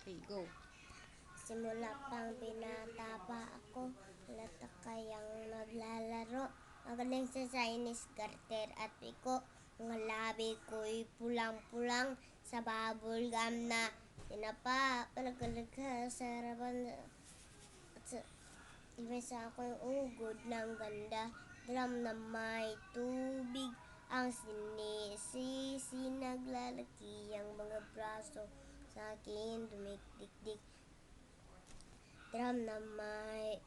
Okay, go. Simula pang binata pa ako, lata kayang naglalaro. Magaling sa Chinese garter at piko. Mga labi ko'y pulang-pulang sa bubble gum na tinapa. Palagalag sa harapan at sa sa ako'y ugod ng ganda. Drum na may tubig ang sinisisi. Naglalaki ang mga braso sa akin dumikdik-dik. Drum na may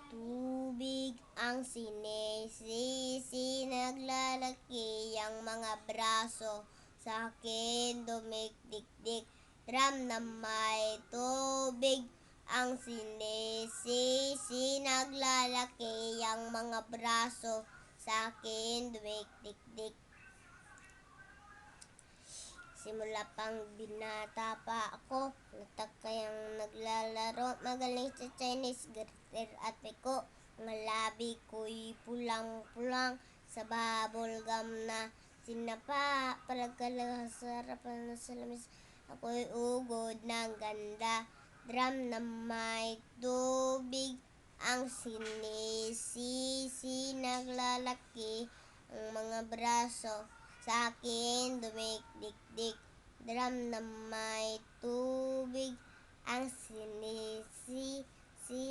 tubig ang sinisisi. Naglalaki ang mga braso sa akin dumikdik-dik. Drum na may tubig ang sinisisi. Naglalaki ang mga braso sa akin dumikdik-dik. Simula pang binata pa ako, latak kayang naglalaro. Magaling sa Chinese garter at piko. Mga labi ko'y pulang-pulang sa bubble gum na sinapa. Palagkala sa harapan ng salamis, ako'y ugod ng ganda. Drum na may tubig ang sinisisi. Naglalaki ang mga braso sa akin dumikdik-dik. Drum na may tubig ang sinisisi.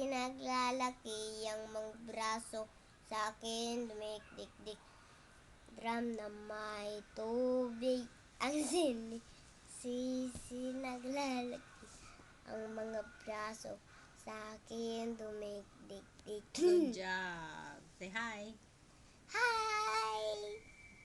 Naglalaki ang mga braso sa akin dumikdik-dik. Drum na may tubig ang sinisisi. Naglalaki ang mga braso sa akin dumikdik-dik. Good job. Say hi. Hi!